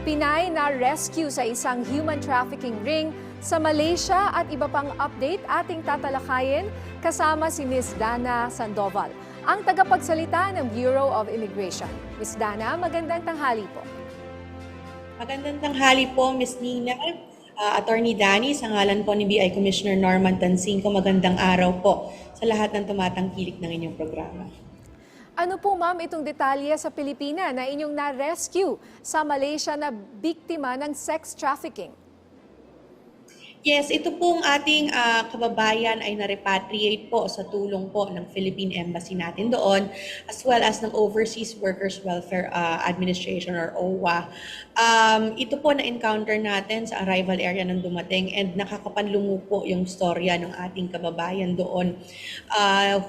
Pinay na rescue sa isang human trafficking ring sa Malaysia at iba pang update ating tatalakayin kasama si Ms. Dana Sandoval, ang tagapagsalita ng Bureau of Immigration. Ms. Dana, magandang tanghali po. Magandang tanghali po, Ms. Nina. Attorney Danny, sa ngalan po ni BI Commissioner Norman Tansingco, magandang araw po sa lahat ng tumatangkilik ng inyong programa. Ano po ma'am itong detalye sa Pilipina na inyong na-rescue sa Malaysia na biktima ng sex trafficking? Yes, ito pong ating kababayan ay na-repatriate po sa tulong po ng Philippine Embassy natin doon, as well as ng Overseas Workers Welfare Administration or OWA. Ito po na-encounter natin sa arrival area ng dumating, and nakakapanlumo po yung storya ng ating kababayan doon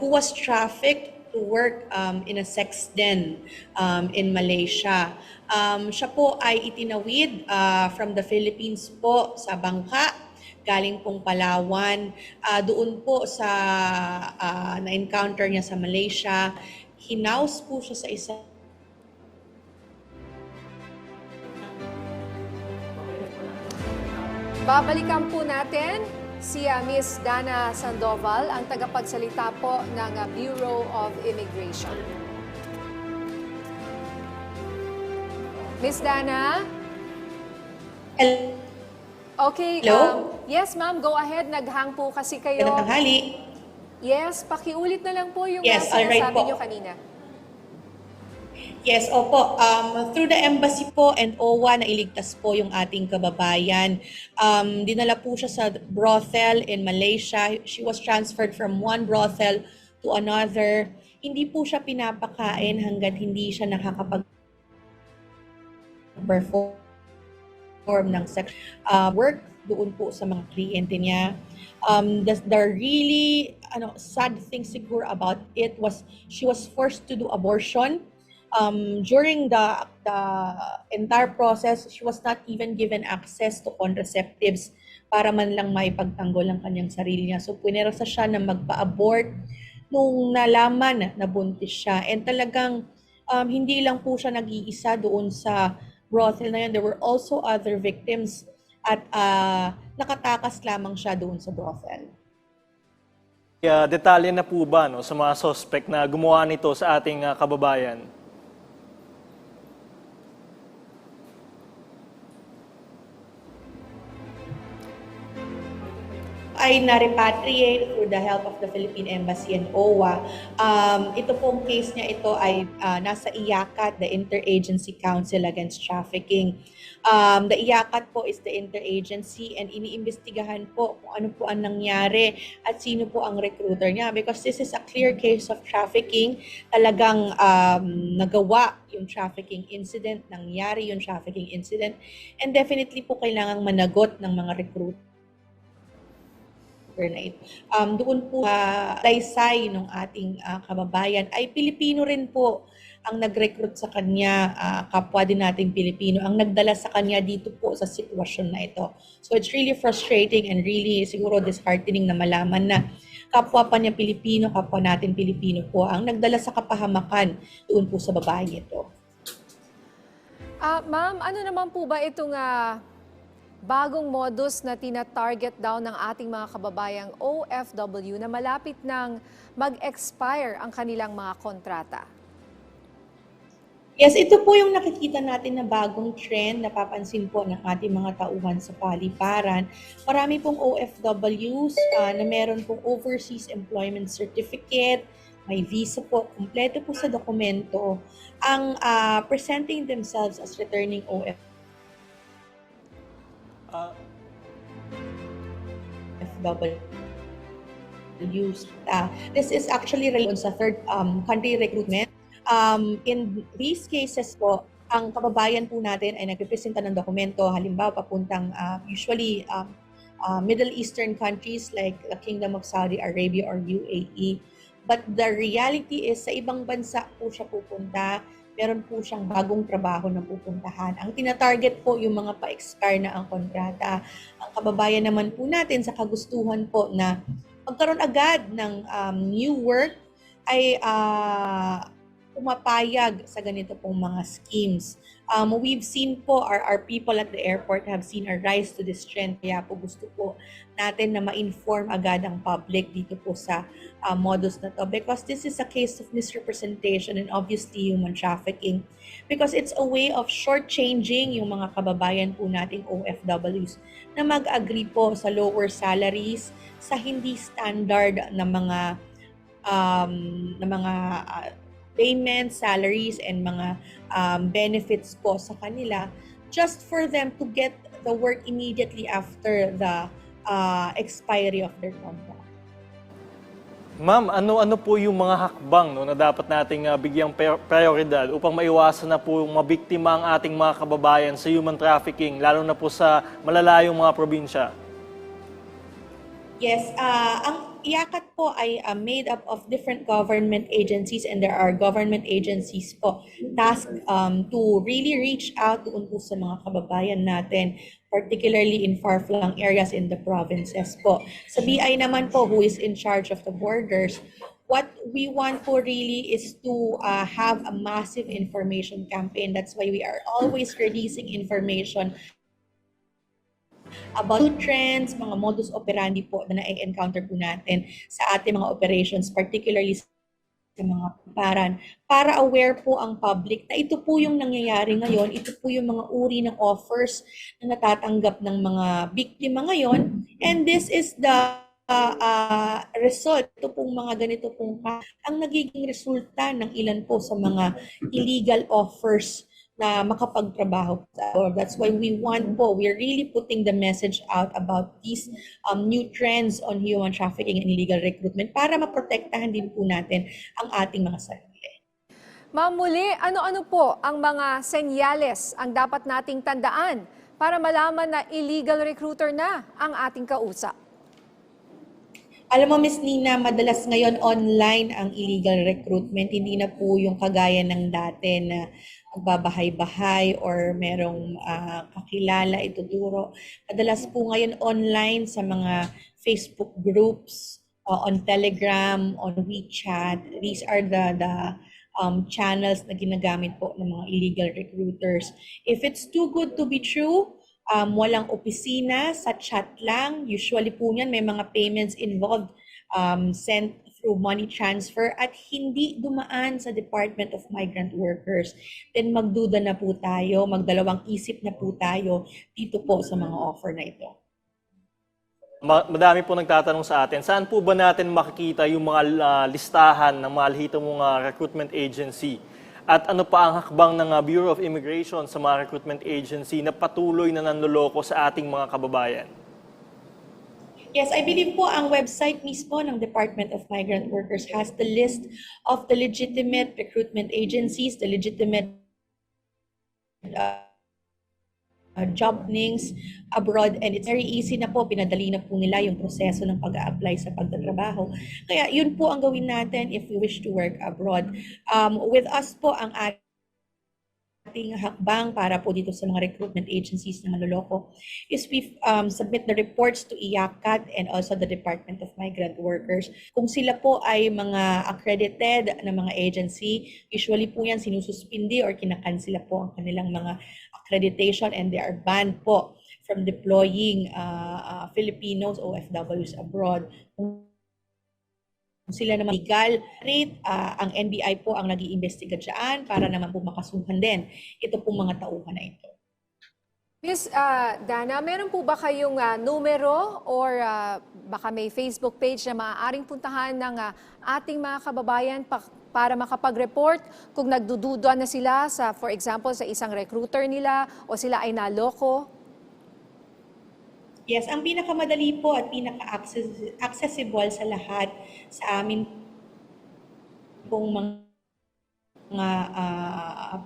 who was trafficked to work in a sex den in Malaysia. Siya po ay itinawid from the Philippines po sa bangka, galing pong Palawan. Doon po sa na-encounter niya sa Malaysia, hinaus po siya sa isa. Babalikan po natin si Ms. Dana Sandoval, ang tagapagsalita po ng Bureau of Immigration. Ms. Dana? Okay. Hello? Yes, ma'am. Go ahead. Naghang po kasi kayo. Magandang tanghali. Yes, pakiulit na lang po yung Yes, alright sinasabi po. niyo kanina. Yes, opo. Through the embassy po and OWA, nailigtas po yung ating kababayan. Dinala po siya sa brothel in Malaysia. She was transferred from one brothel to another. Hindi po siya pinapakain hanggat hindi siya nakakapag-perform ng sex work doon po sa mga kliyente niya. The really sad thing siguro about it was she was forced to do abortion. During the entire process, she was not even given access to contraceptives para man lang maipagtanggol ang kanyang sarili niya. So, punerasa siya na magpa-abort nung nalaman na buntis siya. And talagang hindi lang po siya nag-iisa doon sa brothel na yun. There were also other victims at nakatakas lamang siya doon sa brothel. Detalye na po ba sa mga suspect na gumawa nito sa ating kababayan? Ay na-repatriate through the help of the Philippine Embassy and OWA. Ito pong case niya, ito ay nasa IACAT, the Interagency Council Against Trafficking. The IACAT po is the interagency, and iniimbestigahan po kung ano po ang nangyari at sino po ang recruiter niya, because this is a clear case of trafficking. Talagang nagawa yung trafficking incident, nangyari yung trafficking incident, and definitely po kailangang managot ng mga recruiter na ito. Doon po laysay ng ating kababayan ay Pilipino rin po ang nag-recruit sa kanya, kapwa din nating Pilipino ang nagdala sa kanya dito po sa sitwasyon na ito. So it's really frustrating and really siguro disheartening na malaman na kapwa pa niya Pilipino, kapwa natin Pilipino po ang nagdala sa kapahamakan doon po sa babae ito. Ma'am, ano naman po ba itong bagong modus na tina-target daw ng ating mga kababayang OFW na malapit nang mag-expire ang kanilang mga kontrata? Yes, ito po yung nakikita natin na bagong trend, napapansin po ng ating mga tauhan sa paliparan. Marami pong OFWs na meron pong Overseas Employment Certificate, may visa po, kumpleto po sa dokumento, ang presenting themselves as returning OFWs. This is actually related sa third country recruitment. In these cases po, ang kababayan po natin ay nagpipresenta ng dokumento, halimbawa papuntang usually Middle Eastern countries like the Kingdom of Saudi Arabia or UAE. But the reality is sa ibang bansa po siya pupunta, meron po siyang bagong trabaho na pupuntahan. Ang tinatarget po yung mga pa-expire na ang kontrata. Ang kababayan naman po natin sa kagustuhan po na magkaroon agad ng new work ay pumapayag sa ganito pong mga schemes. We've seen po, our people at the airport have seen a rise to this trend. Kaya po gusto po natin na ma-inform agad ang public dito po sa modus na to, because this is a case of misrepresentation and obviously human trafficking, because it's a way of shortchanging yung mga kababayan po nating OFWs na mag-agree po sa lower salaries, sa hindi standard na mga payments, salaries, and mga benefits po sa kanila, just for them to get the work immediately after the expiry of their contract. Ma'am, ano po yung mga hakbang na dapat nating bigyang prioridad upang maiwasan na po mabiktima ang ating mga kababayan sa human trafficking, lalo na po sa malalayong mga probinsya? Yes, ang IACAT po ay made up of different government agencies, and there are government agencies po tasked to really reach out doon po sa mga kababayan natin, particularly in far-flung areas in the provinces po. Sa BI naman po, who is in charge of the borders, what we want po really is to have a massive information campaign. That's why we are always releasing information about new trends, mga modus operandi po na na-encounter po natin sa ating mga operations, particularly sa mga paran, para aware po ang public na ito po yung nangyayari ngayon, ito po yung mga uri ng offers na natatanggap ng mga biktima ngayon, and this is the result. Ito pong mga ganito pong ang nagiging resulta ng ilan po sa mga illegal offers na makapagtrabaho. So that's why we're really putting the message out about these new trends on human trafficking and illegal recruitment para maprotektahan din po natin ang ating mga sarili. Ma'am, muli, ano-ano po ang mga senyales ang dapat nating tandaan para malaman na illegal recruiter na ang ating kausap? Alam mo, Ms. Nina, madalas ngayon online ang illegal recruitment. Hindi na po yung kagaya ng dati na magbabahay-bahay or merong kakilala ituturo. Madalas po ngayon online sa mga Facebook groups, on Telegram, on WeChat. These are the channels na ginagamit po ng mga illegal recruiters. If it's too good to be true, walang opisina, sa chat lang. Usually po yan, may mga payments involved, sent through money transfer at hindi dumaan sa Department of Migrant Workers. Then magduda na po tayo, magdalawang isip na po tayo dito po sa mga offer na ito. Madami po nagtatanong sa atin, saan po ba natin makikita yung mga listahan ng mga lihitong recruitment agency? At ano pa ang hakbang ng Bureau of Immigration sa mga recruitment agency na patuloy na nanloloko sa ating mga kababayan? Yes, I believe po ang website mismo ng Department of Migrant Workers has the list of the legitimate recruitment agencies, the legitimate job openings abroad, and it's very easy na po, pinadali na po nila yung proseso ng pag-a-apply sa pagtatrabaho. Kaya yun po ang gawin natin if we wish to work abroad. With us po, ang ating hakbang para po dito sa mga recruitment agencies na manloloko is we submit the reports to IACAT and also the Department of Migrant Workers. Kung sila po ay mga accredited na mga agency, usually po yan sinususpindi or kinakansela po ang kanilang mga accreditation, and they are banned po from deploying Filipinos, OFWs abroad. Kung sila naman legal rate, ang NBI po ang nag-iimbestiga dyan para naman po makasuhan din ito pong mga tauhan na ito. Ms. Dana, meron po ba kayong numero or baka may Facebook page na maaaring puntahan ng ating mga kababayan para makapag-report kung nagdududa na sila sa, for example, sa isang recruiter nila o sila ay naloko? Yes, ang pinakamadali po at pinaka-accessible sa lahat sa amin pong mga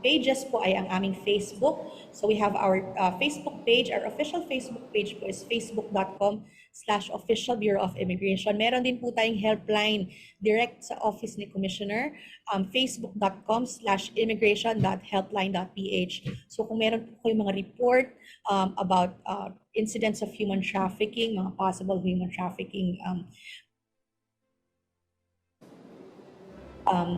pages po ay ang aming Facebook. So we have our Facebook page. Our official Facebook page po is facebook.com/Official Bureau of Immigration. Meron din po tayong helpline direct sa office ni Commissioner, facebook.com/immigration.helpline.ph. So kung meron po kayong mga report about incidents of human trafficking, mga possible human trafficking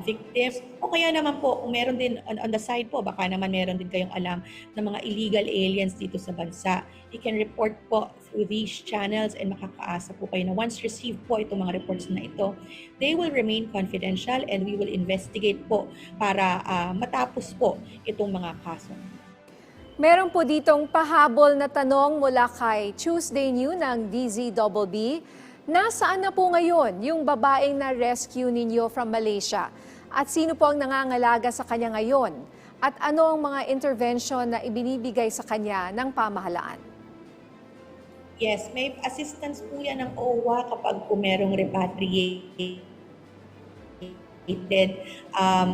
victims. O kaya naman po, kung meron din on the side po, baka naman meron din kayong alam ng mga illegal aliens dito sa bansa. You can report po through these channels and makakaasa po kayo na once received po itong mga reports na ito, they will remain confidential and we will investigate po para matapos po itong mga kaso. Meron po ditong pahabol na tanong mula kay Tuesday New ng DZBB. Nasaan na po ngayon yung babaeng na rescue ninyo from Malaysia? At sino po ang nangangalaga sa kanya ngayon? At ano ang mga intervention na ibinibigay sa kanya ng pamahalaan? Yes, may assistance po yan ng OWA kapag po merong repatriated.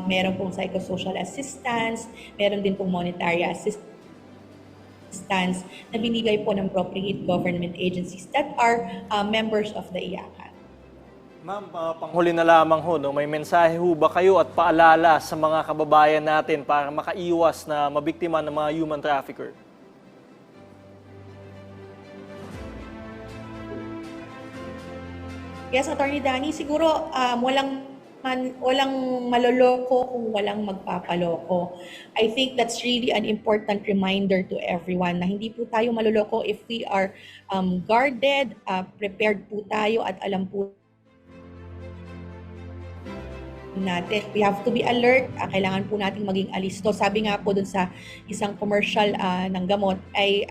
Meron pong psychosocial assistance, meron din pong monetary assistance na binigay po ng appropriate government agencies that are members of the IACAT. Ma'am, panghuli na lamang ho, no? May mensahe ho ba kayo at paalala sa mga kababayan natin para makaiwas na mabiktima ng mga human trafficker? Yes, Attorney Danny, siguro walang maloloko kung walang magpapaloko. I think that's really an important reminder to everyone na hindi po tayo maloloko if we are guarded, prepared po tayo at alam po natin. We have to be alert. Kailangan po nating maging alisto. Sabi nga po dun sa isang commercial ng gamot ay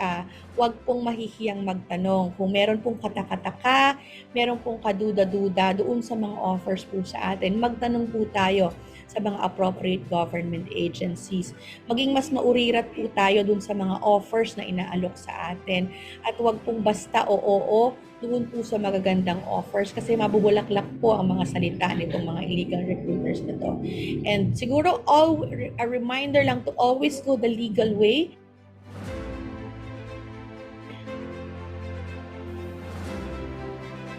huwag pong mahihiyang magtanong. Kung meron pong katakataka, meron pong kaduda-duda doon sa mga offers po sa atin, magtanong po tayo sa mga appropriate government agencies. Maging mas maurirat po tayo dun sa mga offers na inaalok sa atin. At huwag pong basta oo doon po sa magagandang offers kasi mabubulaklak po ang mga salita nitong mga illegal recruiters na to. And siguro a reminder lang to always go the legal way.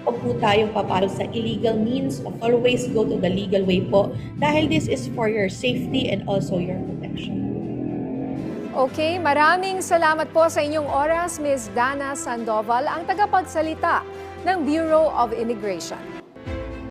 Huwag po tayong papalo sa illegal means, always go to the legal way po dahil this is for your safety and also your protection. Okay, maraming salamat po sa inyong oras, Ms. Dana Sandoval, ang tagapagsalita ng Bureau of Immigration.